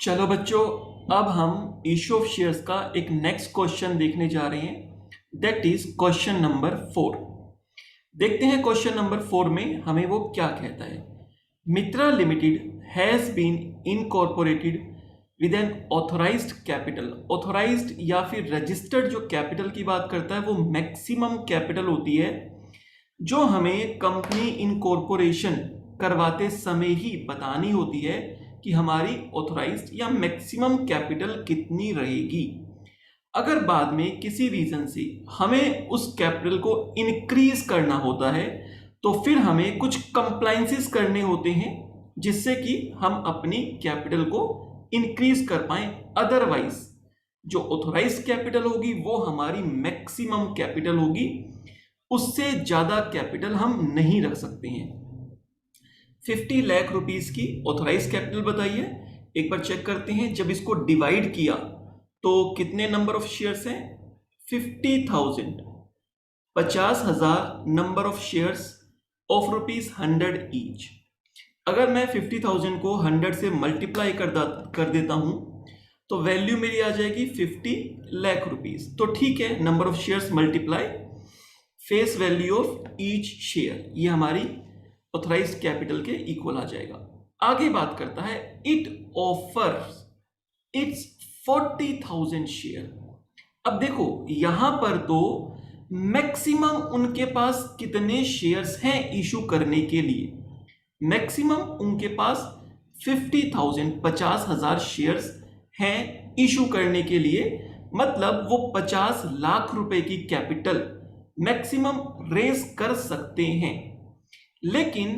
चलो बच्चों, अब हम इशू ऑफ शेयर्स का एक नेक्स्ट क्वेश्चन देखने जा रहे हैं। That is question number 4। देखते हैं क्वेश्चन नंबर 4 में हमें वो क्या कहता है। Mitra limited has been incorporated with an authorised capital. Authorised या फिर रजिस्टर्ड जो कैपिटल की बात करता है वो मैक्सिमम कैपिटल होती है जो हमें कंपनी इनकॉर्पोरेशन करवाते समय ही बतानी होती है कि हमारी ऑथोराइज्ड या मैक्सिमम कैपिटल कितनी रहेगी। अगर बाद में किसी रीजन से हमें उस कैपिटल को इंक्रीज करना होता है तो फिर हमें कुछ कंप्लायंसेस करने होते हैं जिससे कि हम अपनी कैपिटल को इंक्रीज कर पाए। अदरवाइज जो ऑथोराइज्ड कैपिटल होगी वो हमारी मैक्सिमम कैपिटल होगी, उससे ज्यादा कैपिटल हम नहीं रख सकते हैं। 50 लाख रुपीस की ऑथोराइज कैपिटल बताइए। एक बार चेक करते हैं, जब इसको डिवाइड किया तो कितने नंबर ऑफ शेयर्स हैं? 50,000, 50,000 number of shares of ₹100 each. अगर मैं 50,000 को 100 से मल्टीप्लाई कर देता हूं तो वैल्यू मेरी आ जाएगी 50 लाख रुपीस। तो ठीक है, number of shares multiply face value of each share, ये हमारी ऑथराइज्ड कैपिटल के इक्वल आ जाएगा। आगे बात करता है इट ऑफर्स इट्स 40,000 शेयर। अब देखो यहां पर तो मैक्सिमम उनके पास कितने शेयर्स हैं इशू करने के लिए। मैक्सिमम उनके पास 50,000 50,000 शेयर्स हैं इशू करने के लिए, मतलब वो 50 लाख रुपए की कैपिटल मैक्सिमम रेज कर सकते हैं। लेकिन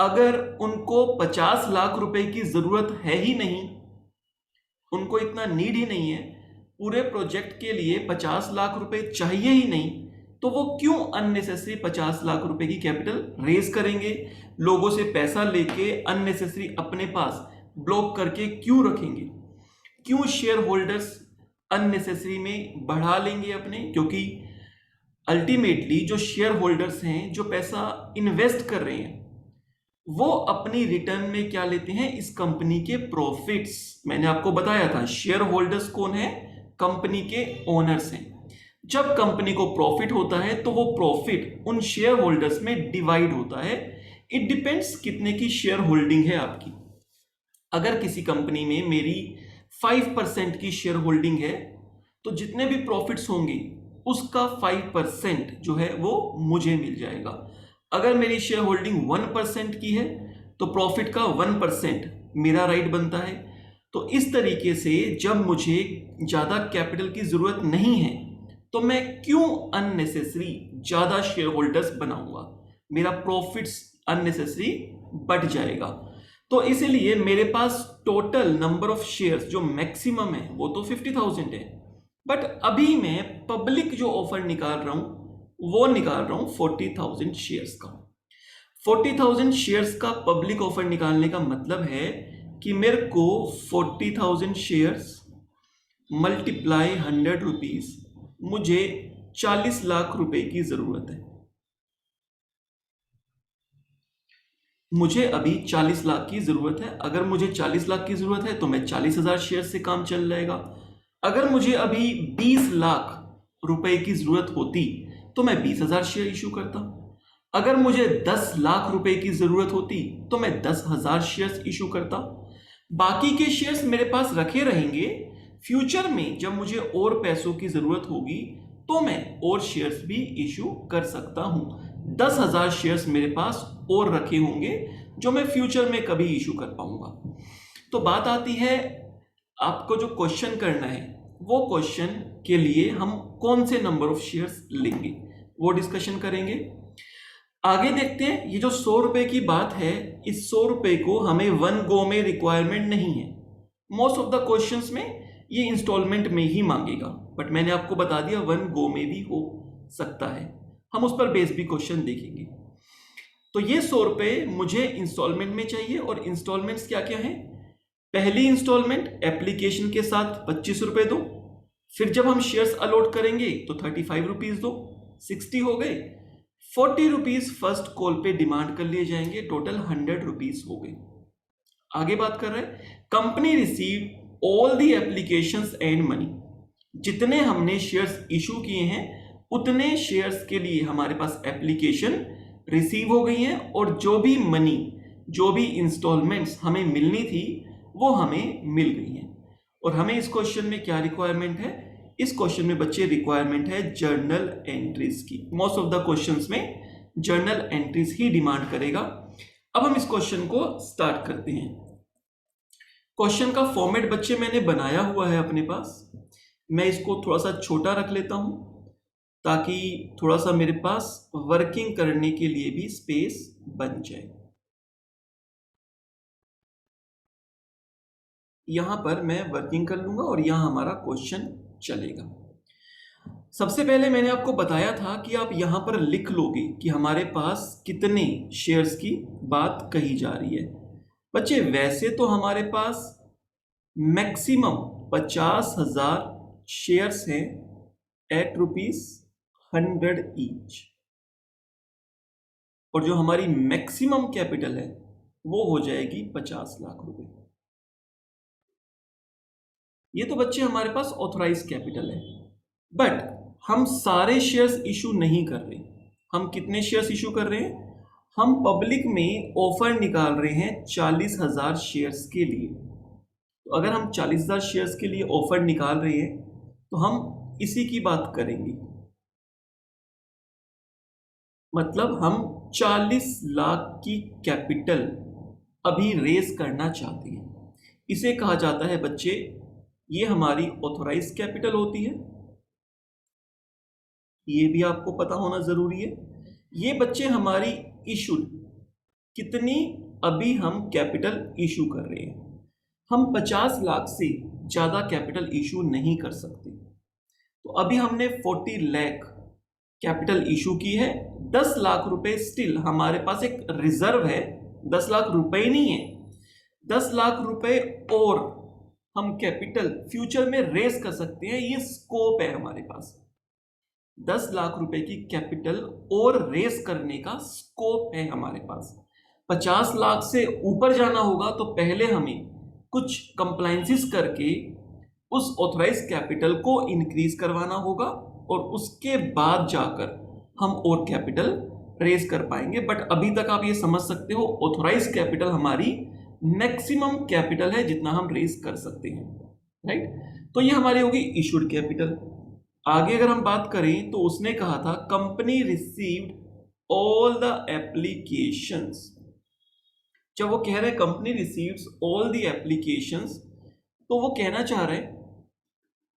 अगर उनको 50 लाख रुपए की जरूरत है ही नहीं, उनको इतना नीड ही नहीं है, पूरे प्रोजेक्ट के लिए 50 लाख रुपए चाहिए ही नहीं, तो वो क्यों अननेसेसरी 50 लाख रुपए की कैपिटल रेज करेंगे? लोगों से पैसा लेके अननेसेसरी अपने पास ब्लॉक करके क्यों रखेंगे? क्यों शेयर होल्डर्स अननेसेसरी में बढ़ा लेंगे अपने? क्योंकि अल्टीमेटली जो शेयर होल्डर्स हैं, जो पैसा इन्वेस्ट कर रहे हैं, वो अपनी रिटर्न में क्या लेते हैं? इस कंपनी के प्रॉफिट्स। मैंने आपको बताया था शेयर होल्डर्स कौन है? कंपनी के ओनर्स हैं। जब कंपनी को प्रॉफिट होता है तो वो प्रॉफिट उन शेयर होल्डर्स में डिवाइड होता है। इट डिपेंड्स कितने की शेयर होल्डिंग है आपकी। अगर किसी कंपनी में मेरी 5% की शेयर होल्डिंग है तो जितने भी प्रॉफिट्स होंगे उसका 5% जो है वो मुझे मिल जाएगा। अगर मेरी शेयर होल्डिंग 1% की है तो प्रॉफिट का 1% मेरा राइट बनता है। तो इस तरीके से जब मुझे ज्यादा कैपिटल की जरूरत नहीं है तो मैं क्यों अननेसेसरी ज्यादा शेयर होल्डर्स बनाऊंगा? मेरा प्रॉफिट्स अननेसेसरी बढ़ जाएगा। तो इसीलिए मेरे पास टोटल नंबर ऑफ शेयर्स जो मैक्सिमम है वो तो 50,000 है, बट अभी मैं पब्लिक जो ऑफर निकाल रहा हूं वो निकाल रहा हूं 40,000 शेयर्स का। 40,000 शेयर्स का पब्लिक ऑफर निकालने का मतलब है कि मेरे को 40,000 शेयर्स मल्टीप्लाई 100 रुपीज, मुझे 40 लाख रुपए की जरूरत है। मुझे अभी 40 लाख की जरूरत है। अगर मुझे 40 लाख की जरूरत है तो मैं 40,000 शेयर से काम चल जाएगा। अगर मुझे अभी 20 लाख रुपए की जरूरत होती तो मैं 20,000 शेयर इशू करता। अगर मुझे 10 लाख रुपए की जरूरत होती तो मैं 10,000 शेयर्स इशू करता। बाकी के शेयर्स मेरे पास रखे रहेंगे। फ्यूचर में जब मुझे और पैसों की जरूरत होगी तो मैं और शेयर्स भी इशू कर सकता हूं। 10,000 शेयर्स मेरे पास और रखे होंगे जो मैं फ्यूचर में कभी इशू कर पाऊंगा। तो बात आती है आपको जो क्वेश्चन करना है वो क्वेश्चन के लिए हम कौन से नंबर ऑफ शेयर्स लेंगे वो डिस्कशन करेंगे। आगे देखते हैं। ये जो 100 रुपए की बात है, इस 100 रुपए को हमें वन गो में रिक्वायरमेंट नहीं है। मोस्ट ऑफ द क्वेश्चंस में ये इंस्टॉलमेंट में ही मांगेगा, बट मैंने आपको बता दिया वन गो में भी हो सकता है। हम उस पर बेस भी क्वेश्चन देखेंगे। तो ये 100 रुपए मुझे इंस्टॉलमेंट में चाहिए, और इंस्टॉलमेंट्स क्या क्या है? पहली इंस्टॉलमेंट एप्लीकेशन के साथ 25 रुपए दो, फिर जब हम शेयर्स अलॉट करेंगे तो 35 रुपीज दो, 60 हो गए। 40 रुपीज फर्स्ट कॉल पे डिमांड कर लिए जाएंगे, टोटल 100 रुपीज हो गए। आगे बात कर रहे हैं company receive all the applications and money. जितने हमने शेयर्स इशू किए हैं उतने शेयर्स के लिए हमारे पास एप्लीकेशन रिसीव हो गई हैं, और जो भी मनी, जो भी इंस्टॉलमेंट्स हमें मिलनी थी वो हमें मिल गई हैं। और हमें इस क्वेश्चन में क्या रिक्वायरमेंट है? इस क्वेश्चन में बच्चे रिक्वायरमेंट है जर्नल एंट्रीज की। मोस्ट ऑफ द क्वेश्चंस में जर्नल एंट्रीज ही डिमांड करेगा। अब हम इस क्वेश्चन को स्टार्ट करते हैं। क्वेश्चन का फॉर्मेट बच्चे मैंने बनाया हुआ है अपने पास। मैं इसको थोड़ा सा छोटा रख लेता हूं ताकि थोड़ा सा मेरे पास वर्किंग करने के लिए भी स्पेस बन जाए। यहां पर मैं वर्किंग कर लूंगा और यहां हमारा क्वेश्चन चलेगा। सबसे पहले मैंने आपको बताया था कि आप यहां पर लिख लोगे कि हमारे पास कितने शेयर्स की बात कही जा रही है। बच्चे वैसे तो हमारे पास मैक्सिमम 50,000 शेयर्स हैं एट ₹100 ईच, और जो हमारी मैक्सिमम कैपिटल है वो हो जाएगी 50 लाख रुपए। ये तो बच्चे हमारे पास ऑथराइज कैपिटल है, बट हम सारे शेयर्स इशू नहीं कर रहे। हम कितने शेयर्स इशू कर रहे हैं? हम पब्लिक में ऑफर निकाल रहे हैं 40,000 शेयर्स के लिए। तो अगर हम 40,000 शेयर्स के लिए ऑफर निकाल रहे हैं तो हम इसी की बात करेंगे। मतलब हम 40 लाख की कैपिटल अभी रेज करना चाहते हैं। इसे कहा जाता है बच्चे, ये हमारी ऑथराइज कैपिटल होती है। ये भी आपको पता होना जरूरी है। ये बच्चे हमारी इशूड, कितनी अभी हम कैपिटल इशू कर रहे हैं। हम 50 लाख से ज्यादा कैपिटल इशू नहीं कर सकते। तो अभी हमने 40 लाख कैपिटल इशू की है। 10 लाख रुपए स्टिल हमारे पास एक रिजर्व है। 10 लाख रुपए ही नहीं है, 10 लाख रुपए और हम कैपिटल फ्यूचर में रेस कर सकते हैं। ये स्कोप है हमारे पास। 10 लाख रुपए की कैपिटल और रेस करने का स्कोप है हमारे पास। 50 लाख से ऊपर जाना होगा तो पहले हमें कुछ कंप्लायंसेस करके उस ऑथराइज कैपिटल को इंक्रीज करवाना होगा, और उसके बाद जाकर हम और कैपिटल रेस कर पाएंगे। बट अभी तक आप ये समझ सकते हो, ऑथराइज कैपिटल हमारी मैक्सिमम कैपिटल है जितना हम रेस कर सकते हैं, राइट। तो ये हमारी होगी इशूड कैपिटल। आगे अगर हम बात करें तो उसने कहा था company received all the applications. जब वो कह रहे हैं company receives all the applications, तो वो कहना चाह रहे हैं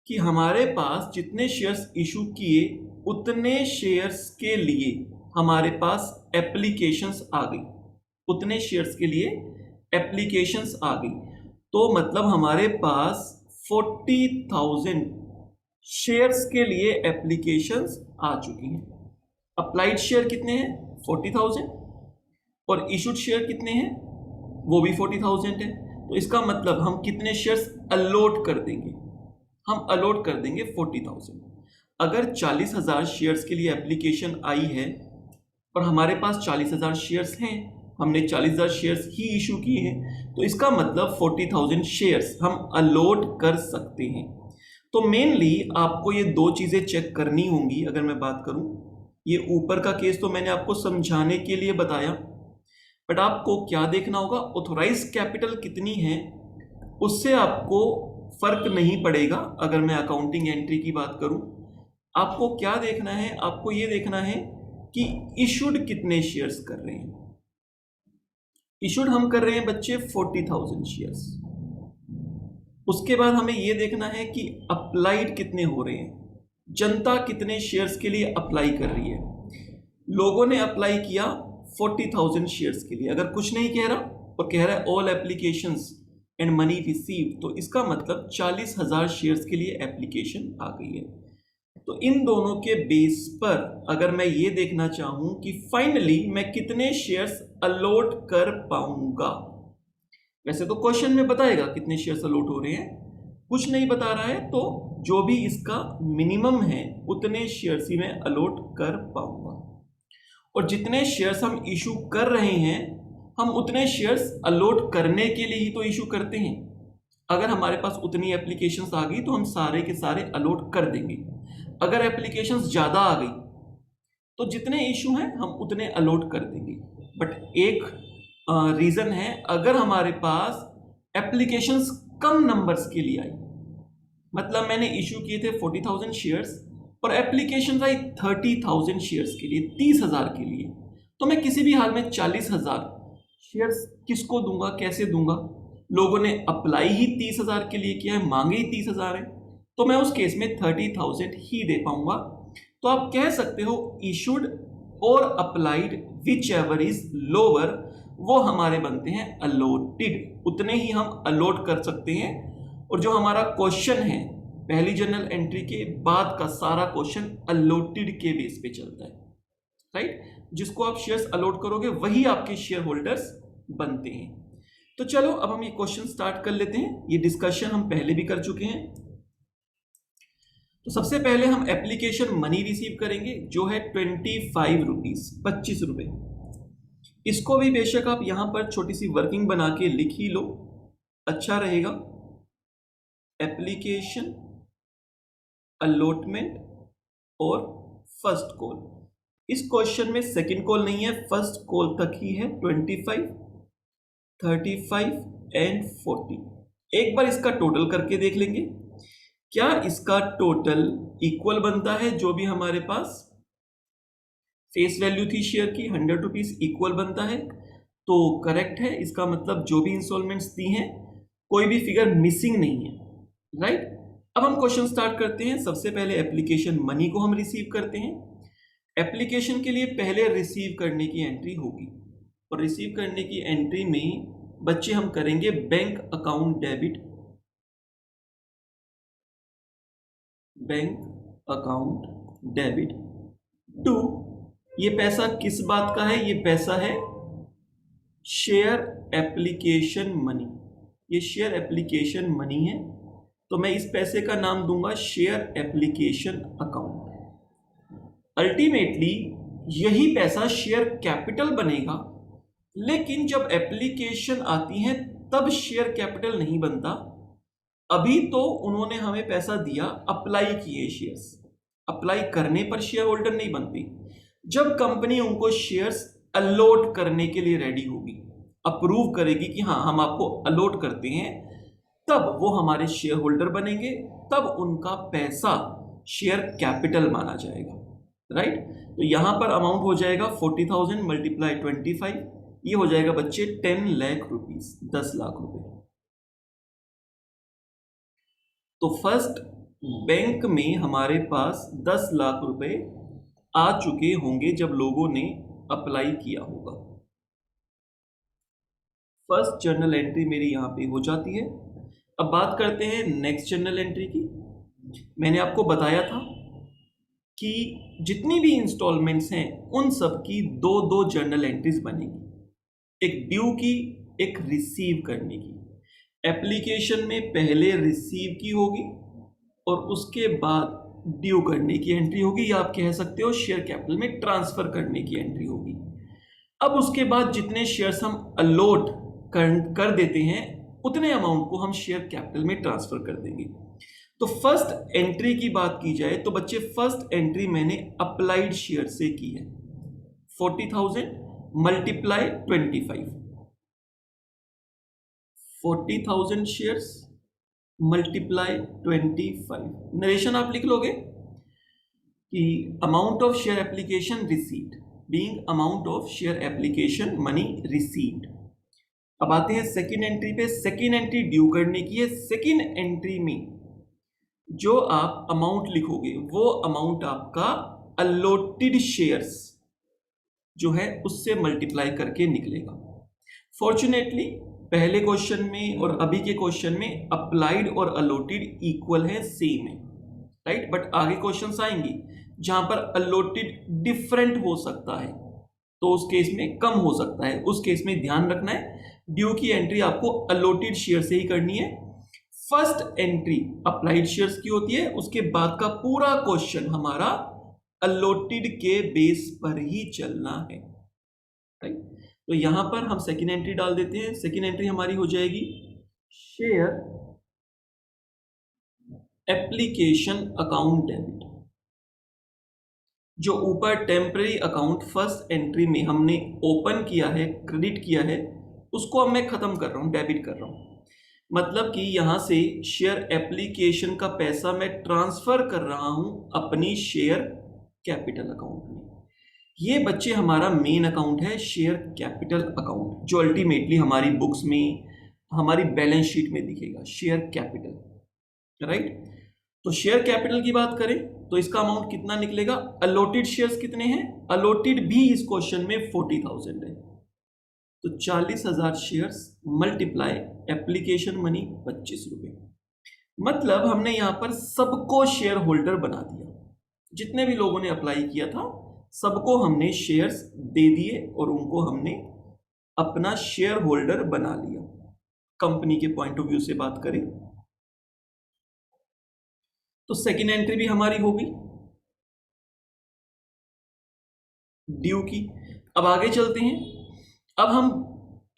कि हमारे पास जितने शेयर्स इशू किए उतने शेयर्स के लिए हमारे पास एप्लीकेशंस आ गई। उतने शेयर्स के लिए एप्लीकेशंस आ गई। तो मतलब हमारे पास 40,000 शेयर्स के लिए एप्लीकेशंस आ चुकी हैं। अप्लाइड शेयर कितने हैं? 40,000, और इशूड शेयर कितने हैं? वो भी 40,000 है। तो इसका मतलब हम कितने शेयर्स अलॉट कर देंगे? हम अलॉट कर देंगे 40,000। अगर 40,000 शेयर्स के लिए एप्लीकेशन आई है और हमारे पास 40,000 शेयर्स हैं, हमने 40,000 शेयर्स ही इशू किए हैं, तो इसका मतलब 40,000 शेयर्स हम अलॉट कर सकते हैं। तो मेनली आपको ये दो चीजें चेक करनी होंगी। अगर मैं बात करूं, ये ऊपर का केस तो मैंने आपको समझाने के लिए बताया, बट आपको क्या देखना होगा? ऑथोराइज कैपिटल कितनी है उससे आपको फर्क नहीं पड़ेगा। अगर मैं अकाउंटिंग एंट्री की बात करूं, आपको क्या देखना है? आपको ये देखना है कि इशूड कितने शेयर्स कर रहे हैं। इशूड हम कर रहे हैं बच्चे 40,000 शेयर्स। उसके बाद हमें यह देखना है कि अप्लाइड कितने हो रहे हैं। जनता कितने शेयर्स के लिए अप्लाई कर रही है। लोगों ने अप्लाई किया 40,000 शेयर्स के लिए। अगर कुछ नहीं कह रहा और कह रहा है all applications and money received, तो इसका मतलब 40,000 शेयर्स के लिए एप्लीकेशन आ गई है। तो इन दोनों के बेस पर अगर मैं ये देखना चाहूं कि फाइनली मैं कितने शेयर्स अलॉट कर पाऊंगा, वैसे तो क्वेश्चन में बताएगा कितने शेयर्स अलॉट हो रहे हैं, कुछ नहीं बता रहा है, तो जो भी इसका मिनिमम है उतने शेयर्स ही मैं अलॉट कर पाऊंगा। और जितने शेयर्स हम इशू कर रहे हैं, हम उतने शेयर्स अलॉट करने के लिए ही तो इशू करते हैं। अगर हमारे पास उतनी एप्लीकेशंस आ गई तो हम सारे के सारे अलॉट कर देंगे। अगर एप्लीकेशंस ज़्यादा आ गई तो जितने इशू हैं हम उतने अलॉट कर देंगे। बट एक रीज़न है, अगर हमारे पास एप्लीकेशंस कम नंबर्स के लिए आई, मतलब मैंने इशू किए थे 40,000 शेयर्स और एप्लीकेशन आई 30,000 शेयर्स के लिए, 30,000 के लिए, तो मैं किसी भी हाल में 40,000 शेयर्स किसको दूंगा, कैसे दूंगा? लोगों ने अप्लाई ही 30,000 के लिए किया है, मांगे ही 30,000 है, तो मैं उस केस में 30,000 ही दे पाऊंगा। तो आप कह सकते हो इशूड और applied which ever is lower, वो हमारे बनते हैं अलॉटेड, उतने ही हम अलॉट कर सकते हैं। और जो हमारा क्वेश्चन है पहली जर्नल एंट्री के बाद का सारा क्वेश्चन अलॉटेड के बेस पे चलता है, राइट? जिसको आप शेयर्स अलॉट करोगे वही आपके शेयर होल्डर्स बनते हैं। तो चलो अब हम ये क्वेश्चन स्टार्ट कर लेते हैं। ये डिस्कशन हम पहले भी कर चुके हैं। तो सबसे पहले हम एप्लीकेशन मनी रिसीव करेंगे जो है 25 रुपीज, 25 रुपए। इसको भी बेशक आप यहां पर छोटी सी वर्किंग बना के लिख ही लो, अच्छा रहेगा। एप्लीकेशन, अलॉटमेंट और फर्स्ट कॉल। इस क्वेश्चन में सेकंड कॉल नहीं है, फर्स्ट कॉल तक ही है। 25, 35 एंड 40। एक बार इसका टोटल करके देख लेंगे, क्या इसका टोटल इक्वल बनता है? जो भी हमारे पास फेस वैल्यू थी शेयर की 100 रुपीज, इक्वल बनता है तो करेक्ट है। इसका मतलब जो भी इंस्टॉलमेंट्स दी हैं कोई भी फिगर मिसिंग नहीं है, राइट? अब हम क्वेश्चन स्टार्ट करते हैं। सबसे पहले एप्लीकेशन मनी को हम रिसीव करते हैं। एप्लीकेशन के लिए पहले रिसीव करने की एंट्री होगी और रिसीव करने की एंट्री में बच्चे हम करेंगे bank account debit, bank account debit to, ये पैसा किस बात का है? ये पैसा है शेयर एप्लीकेशन मनी, ये शेयर एप्लीकेशन मनी है, तो मैं इस पैसे का नाम दूंगा शेयर एप्लीकेशन अकाउंट। अल्टीमेटली यही पैसा शेयर कैपिटल बनेगा, लेकिन जब एप्लीकेशन आती है तब शेयर कैपिटल नहीं बनता। अभी तो उन्होंने हमें पैसा दिया, अप्लाई किए शेयर्स, अप्लाई करने पर शेयर होल्डर नहीं बनती। जब कंपनी उनको शेयर्स अलॉट करने के लिए रेडी होगी, अप्रूव करेगी कि हाँ हम आपको अलॉट करते हैं, तब वो हमारे शेयर होल्डर बनेंगे, तब उनका पैसा शेयर कैपिटल माना जाएगा, राइट? तो यहां पर अमाउंट हो जाएगा 40,000 मल्टीप्लाई 25, ये हो जाएगा बच्चे 10 लाख रुपीज, 10 लाख रुपए। तो फर्स्ट बैंक में हमारे पास 10 लाख रुपए आ चुके होंगे जब लोगों ने अप्लाई किया होगा। फर्स्ट जर्नल एंट्री मेरी यहां पे हो जाती है। अब बात करते हैं नेक्स्ट जर्नल एंट्री की। मैंने आपको बताया था कि जितनी भी इंस्टॉलमेंट्स हैं उन सब की दो दो जर्नल एंट्रीज बनेगी, एक ड्यू की, एक रिसीव करने की। एप्लीकेशन में पहले रिसीव की होगी और उसके बाद ड्यू करने की एंट्री होगी, या आप कह सकते हो शेयर कैपिटल में ट्रांसफर करने की एंट्री होगी। अब उसके बाद जितने शेयर्स हम अलॉट कर देते हैं उतने अमाउंट को हम शेयर कैपिटल में ट्रांसफर कर देंगे। तो फर्स्ट एंट्री की बात की जाए तो बच्चे फर्स्ट एंट्री मैंने अप्लाइड शेयर से की है, 40,000 मल्टीप्लाई 25, 40,000 शेयर्स मल्टीप्लाई 25। नरेशन आप लिख लोगे कि amount of share application received being amount of share application money received. अब आते हैं सेकेंड एंट्री पे। सेकेंड एंट्री ड्यू करने की है। सेकेंड एंट्री में जो आप अमाउंट लिखोगे वो अमाउंट आपका अलॉटेड शेयर्स जो है उससे मल्टीप्लाई करके निकलेगा। फॉर्चुनेटली पहले क्वेश्चन में और अभी के क्वेश्चन में अप्लाइड और अलॉटेड इक्वल है, सेम है, राइट? बट आगे क्वेश्चंस आएंगे जहां पर अलॉटेड डिफरेंट हो सकता है, तो उस केस में कम हो सकता है। उस केस में ध्यान रखना है ड्यू की एंट्री आपको अलॉटेड शेयर से ही करनी है। फर्स्ट एंट्री अप्लाइड शेयर्स की होती है, उसके बाद का पूरा क्वेश्चन हमारा अलॉटेड के बेस पर ही चलना है, राइट? तो यहां पर हम सेकेंड एंट्री डाल देते हैं। सेकेंड एंट्री हमारी हो जाएगी शेयर एप्लीकेशन अकाउंट डेबिट। जो ऊपर टेम्पररी अकाउंट फर्स्ट एंट्री में हमने ओपन किया है, क्रेडिट किया है, उसको अब मैं खत्म कर रहा हूं, डेबिट कर रहा हूं। मतलब कि यहां से शेयर एप्लीकेशन का पैसा मैं ट्रांसफर कर रहा हूं अपनी शेयर कैपिटल अकाउंट में। ये बच्चे हमारा मेन अकाउंट है, शेयर कैपिटल अकाउंट, जो अल्टीमेटली हमारी बुक्स में, हमारी बैलेंस शीट में दिखेगा, शेयर कैपिटल, राइट। तो शेयर कैपिटल की बात करें तो इसका अमाउंट कितना निकलेगा? अलॉटेड शेयर्स कितने हैं? अलॉटेड भी इस क्वेश्चन में 40,000 है, तो 40,000 शेयर्स मल्टीप्लाई एप्लीकेशन मनी 25 रुपए। मतलब हमने यहां पर सबको शेयर होल्डर बना दिया। जितने भी लोगों ने अप्लाई किया था सबको हमने शेयर्स दे दिए और उनको हमने अपना शेयर होल्डर बना लिया। कंपनी के पॉइंट ऑफ व्यू से बात करें तो सेकेंड एंट्री भी हमारी होगी ड्यू की। अब आगे चलते हैं। अब हम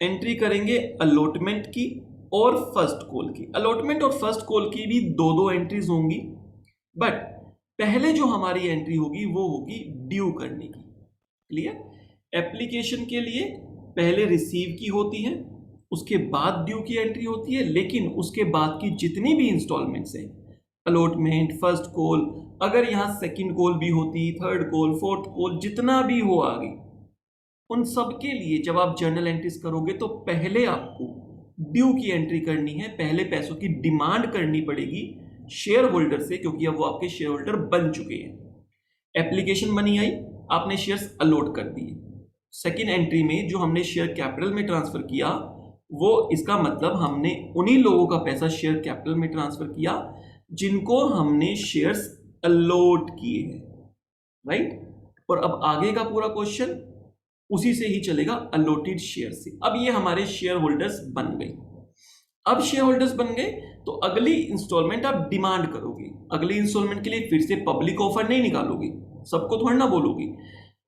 एंट्री करेंगे अलॉटमेंट की और फर्स्ट कॉल की। अलॉटमेंट और फर्स्ट कॉल की भी दो दो एंट्रीज होंगी, बट पहले जो हमारी एंट्री होगी वो होगी ड्यू करने की। क्लियर? एप्लीकेशन के लिए पहले रिसीव की होती है, उसके बाद ड्यू की एंट्री होती है, लेकिन उसके बाद की जितनी भी इंस्टॉलमेंट्स हैं, अलॉटमेंट, फर्स्ट कॉल, अगर यहां सेकंड कॉल भी होती, थर्ड कॉल, फोर्थ कॉल, जितना भी हो आगे, उन सब के लिए जब आप जर्नल एंट्रीज करोगे तो पहले आपको ड्यू की एंट्री करनी है, पहले पैसों की डिमांड करनी पड़ेगी शेयर होल्डर से, क्योंकि अब वो आपके शेयर होल्डर बन चुके हैं। एप्लीकेशन मनी आई, आपने शेयर्स अलॉट कर दिए। सेकेंड एंट्री में जो हमने शेयर कैपिटल में ट्रांसफर किया, वो इसका मतलब हमने उन्हीं लोगों का पैसा शेयर कैपिटल में ट्रांसफर किया जिनको हमने शेयर्स अलॉट किए हैं, राइट। और अब आगे का पूरा क्वेश्चन उसी से ही चलेगा, अलॉटेड शेयर से। अब ये हमारे शेयर होल्डर्स बन गए। अब शेयर होल्डर्स बन गए तो अगली इंस्टॉलमेंट आप डिमांड करोगे। अगली इंस्टॉलमेंट के लिए फिर से पब्लिक ऑफर नहीं निकालोगे, सबको थोड़ा ना बोलोगे।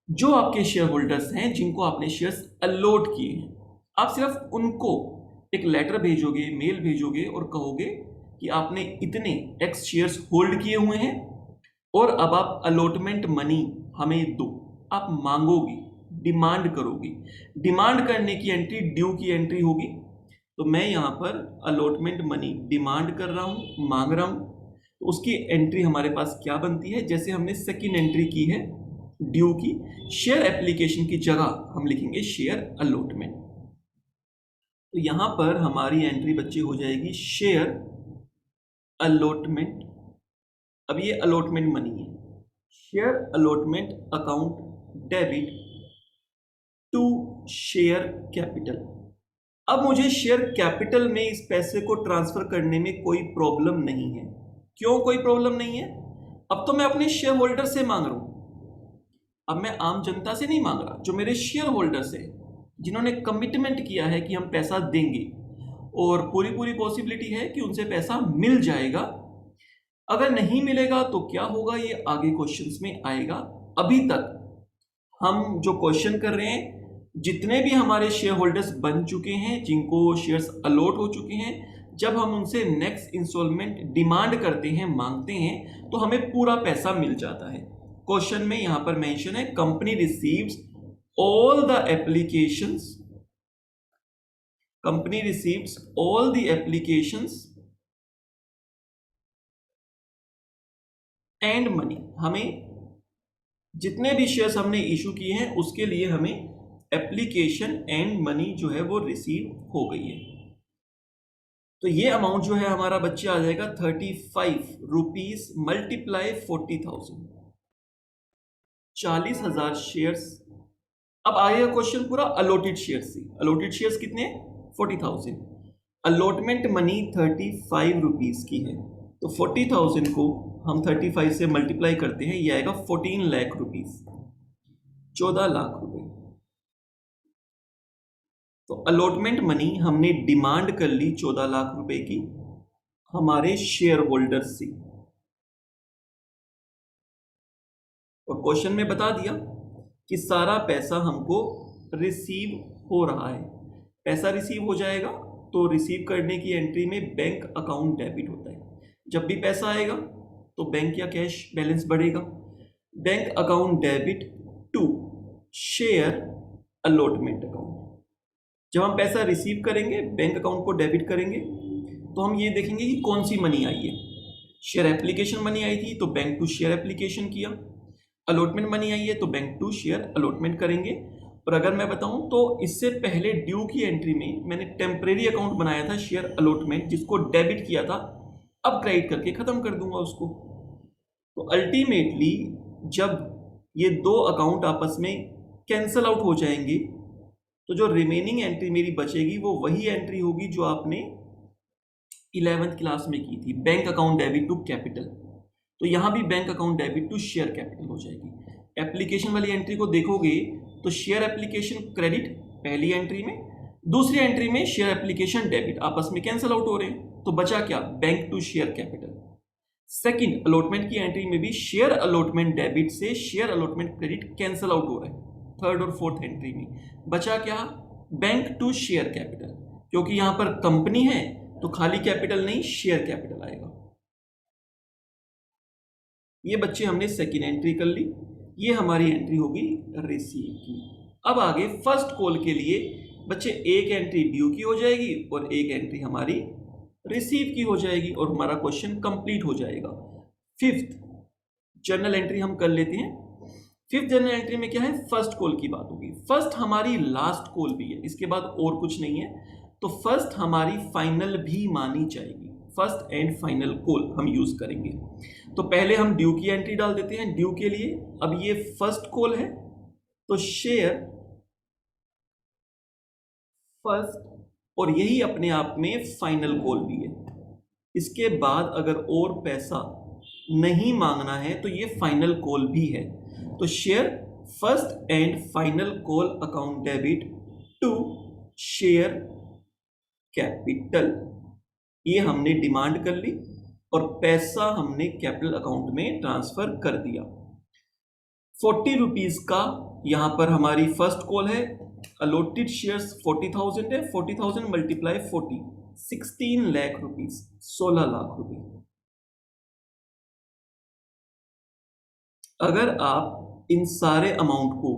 जो आपके शेयर होल्डर्स हैं जिनको आपने शेयर्स अलॉट किए हैं, आप सिर्फ उनको एक लेटर भेजोगे, मेल भेजोगे और कहोगे कि आपने इतने एक्स शेयर्स होल्ड किए हुए हैं और अब आप अलॉटमेंट मनी हमें दो। आप मांगोगे, डिमांड करोगे। डिमांड करने की एंट्री ड्यू की एंट्री होगी। तो मैं यहां पर अलॉटमेंट मनी डिमांड कर रहा हूं, मांग रहा हूं, तो उसकी एंट्री हमारे पास क्या बनती है? जैसे हमने सेकेंड एंट्री की है ड्यू की, शेयर एप्लीकेशन की जगह हम लिखेंगे शेयर अलॉटमेंट। तो यहां पर हमारी एंट्री बच्चे हो जाएगी शेयर अलॉटमेंट। अब ये अलॉटमेंट मनी है, share allotment account debit to share capital. अब मुझे शेयर कैपिटल में इस पैसे को ट्रांसफर करने में कोई प्रॉब्लम नहीं है। क्यों कोई प्रॉब्लम नहीं है? अब तो मैं अपने शेयर होल्डर से मांग रहा हूं, अब मैं आम जनता से नहीं मांग रहा। जो मेरे शेयर होल्डर्स हैं जिन्होंने कमिटमेंट किया है कि हम पैसा देंगे, और पूरी पॉसिबिलिटी है कि उनसे पैसा मिल जाएगा। अगर नहीं मिलेगा तो क्या होगा, ये आगे क्वेश्चंस में आएगा। अभी तक हम जो क्वेश्चन कर रहे हैं, जितने भी हमारे शेयर होल्डर्स बन चुके हैं, जिनको शेयर्स अलॉट हो चुके हैं, जब हम उनसे नेक्स्ट इंस्टॉलमेंट डिमांड करते हैं, मांगते हैं, तो हमें पूरा पैसा मिल जाता है। क्वेश्चन में यहां पर मेंशन है company receives all the applications, company receives all the applications and money. हमें जितने भी शेयर्स हमने इशू किए हैं उसके लिए हमें एप्लीकेशन एंड मनी जो है वो रिसीव हो गई है। तो ये अमाउंट जो है हमारा बच्चे आ जाएगा 35 रुपीज मल्टीप्लाई 40,000, 40,000 शेयर्स। अब आएगा क्वेश्चन पूरा अलॉटेड शेयर्स से। अलॉटेड शेयर्स कितने? 40,000। अलॉटमेंट मनी 35 रुपीज की है, तो 40,000 को हम 35 से मल्टीप्लाई करते हैं, ये आएगा 14 लाख रुपीज, 14 लाख रुपए। तो अलॉटमेंट मनी हमने डिमांड कर ली 14 लाख रुपए की हमारे शेयर होल्डर से, और क्वेश्चन में बता दिया कि सारा पैसा हमको रिसीव हो रहा है। पैसा रिसीव हो जाएगा तो रिसीव करने की एंट्री में बैंक अकाउंट डेबिट होता है। जब भी पैसा आएगा तो बैंक या कैश बैलेंस बढ़ेगा। Bank account debit to share allotment account. जब हम पैसा रिसीव करेंगे, बैंक अकाउंट को डेबिट करेंगे, तो हम ये देखेंगे कि कौन सी मनी आई है। शेयर एप्लीकेशन मनी आई थी तो बैंक टू शेयर एप्लीकेशन किया, अलॉटमेंट मनी आई है तो बैंक टू शेयर अलॉटमेंट करेंगे। और अगर मैं बताऊं तो इससे पहले ड्यू की एंट्री में मैंने टेम्परेरी अकाउंट बनाया था शेयर अलॉटमेंट, जिसको डेबिट किया था, अब क्रेडिट करके खत्म कर दूंगा उसको। तो अल्टीमेटली जब ये दो अकाउंट आपस में कैंसल आउट हो जाएंगे तो जो रिमेनिंग एंट्री मेरी बचेगी वो वही एंट्री होगी जो आपने 11th क्लास में की थी, bank account debit to capital. तो यहां भी bank account debit to share capital हो जाएगी। एप्लीकेशन वाली एंट्री को देखोगे तो शेयर एप्लीकेशन क्रेडिट पहली एंट्री में, दूसरी एंट्री में शेयर एप्लीकेशन डेबिट, आपस में कैंसल आउट हो रहे हैं, तो बचा क्या, bank to share capital. Second allotment की एंट्री में भी शेयर अलॉटमेंट डेबिट से share allotment credit cancel out हो रहा है। थर्ड और फोर्थ एंट्री में बचा क्या, बैंक टू शेयर कैपिटल, क्योंकि यहां पर कंपनी है तो खाली कैपिटल नहीं शेयर कैपिटल आएगा। ये बच्चे हमने सेकंड एंट्री कर ली, ये हमारी एंट्री होगी रिसीव की। अब आगे फर्स्ट कॉल के लिए बच्चे एक एंट्री ड्यू की हो जाएगी और एक एंट्री हमारी रिसीव की हो जाएगी और हमारा क्वेश्चन कंप्लीट हो जाएगा। फिफ्थ जर्नल एंट्री हम कर लेते हैं। फिफ्थ जर्नल एंट्री में क्या है, फर्स्ट कॉल की बात होगी। फर्स्ट हमारी लास्ट कॉल भी है, इसके बाद और कुछ नहीं है, तो फर्स्ट हमारी फाइनल भी मानी जाएगी। फर्स्ट एंड फाइनल कॉल हम यूज करेंगे। तो पहले हम ड्यू की एंट्री डाल देते हैं ड्यू के लिए। अब ये फर्स्ट कॉल है तो शेयर फर्स्ट, और यही अपने आप में फाइनल कॉल भी है। इसके बाद अगर और पैसा नहीं मांगना है तो ये फाइनल कॉल भी है। तो share first and final call account debit to share capital, ये हमने डिमांड कर ली और पैसा हमने कैपिटल अकाउंट में ट्रांसफर कर दिया। 40 रुपीज का यहां पर हमारी फर्स्ट कॉल है। अलॉटेड शेयर्स 40,000 है, 40,000 मल्टीप्लाई 40, 16 लाख रुपीज, 16 लाख रुपए। अगर आप इन सारे अमाउंट को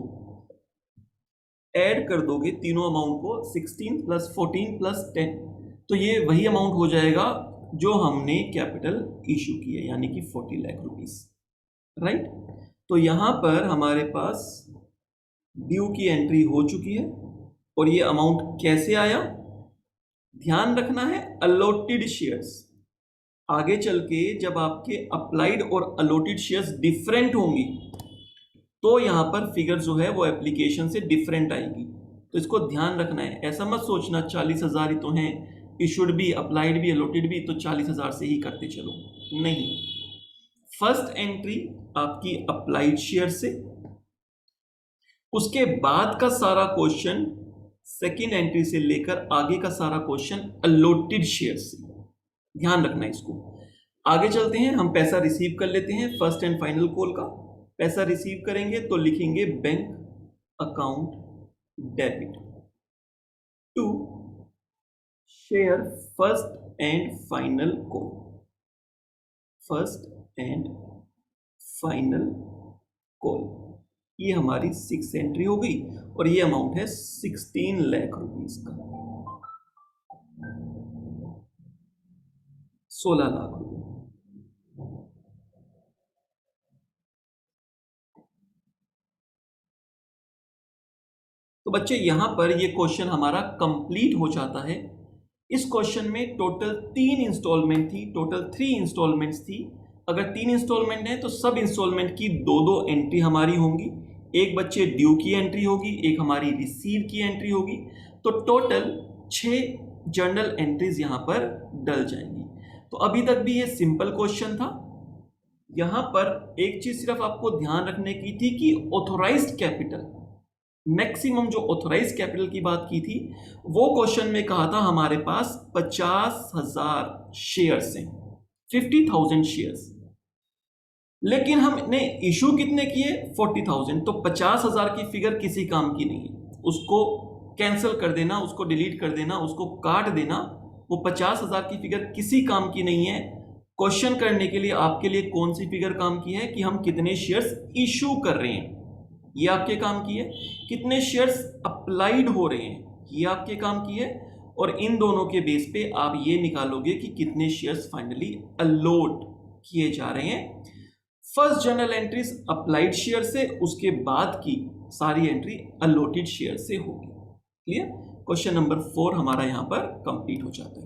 ऐड कर दोगे, तीनों अमाउंट को, 16 प्लस 14 प्लस 10, तो ये वही अमाउंट हो जाएगा जो हमने कैपिटल इशू की है, यानी कि 40 लाख रुपीस, राइट। तो यहां पर हमारे पास ड्यू की एंट्री हो चुकी है और ये अमाउंट कैसे आया, ध्यान रखना है अलॉटेड शेयर्स। आगे चल के जब आपके अप्लाइड और अलॉटेड शेयर्स डिफरेंट होंगी तो यहां पर फिगर जो है वो एप्लीकेशन से डिफरेंट आएगी, तो इसको ध्यान रखना है। ऐसा मत सोचना 40,000 ही तो हैं, इशूड भी, अप्लाइड भी, अलॉटेड भी, तो 40,000 से ही करते चलो, नहीं। फर्स्ट एंट्री आपकी अप्लाइड शेयर से, उसके बाद का सारा क्वेश्चन सेकेंड एंट्री से लेकर आगे का सारा क्वेश्चन अलॉटेड शेयर से, ध्यान रखना इसको। आगे चलते हैं, हम पैसा रिसीव कर लेते हैं फर्स्ट एंड फाइनल कॉल का। पैसा रिसीव करेंगे तो लिखेंगे bank account debit to share first and final call, first and final call. ये हमारी 6 एंट्री हो गई और ये अमाउंट है 16 लाख रुपीस का, 16 लाख रुपए। तो बच्चे यहां पर ये क्वेश्चन हमारा कंप्लीट हो जाता है। इस क्वेश्चन में टोटल 3 इंस्टॉलमेंट थी, टोटल 3 इंस्टॉलमेंट्स थी। अगर 3 इंस्टॉलमेंट है तो सब इंस्टॉलमेंट की 2-2 एंट्री हमारी होंगी। एक बच्चे ड्यू की एंट्री होगी, एक हमारी रिसीव की एंट्री होगी, तो टोटल 6 जर्नल एंट्रीज यहां पर डल जाएंगी। तो अभी तक भी ये सिंपल क्वेश्चन था। यहां पर एक चीज सिर्फ आपको ध्यान रखने की थी कि ऑथोराइज्ड कैपिटल, मैक्सिमम जो ऑथोराइज कैपिटल की बात की थी वो क्वेश्चन में कहा था हमारे पास 50,000 शेयर्स हैं, 50,000 शेयर्स, लेकिन हमने इशू कितने किए, 40,000। तो 50,000 की फिगर किसी काम की नहीं है, उसको कैंसिल कर देना, उसको डिलीट कर देना, उसको काट देना। वो 50,000 की फिगर किसी काम की नहीं है। क्वेश्चन करने के लिए आपके लिए कौन सी फिगर काम की है कि हम कितने शेयर्स इशू कर रहे हैं, ये आपके काम की है। कितने शेयर्स अप्लाइड हो रहे हैं, ये आपके काम की है। और इन दोनों के बेस पे आप ये निकालोगे कि कितने शेयर्स फाइनली अलॉट किए जा रहे हैं। First journal entries applied share से, उसके बाद की सारी एंट्री अलॉटेड शेयर से होगी। क्लियर? क्वेश्चन नंबर 4 हमारा यहां पर कंप्लीट हो जाता है।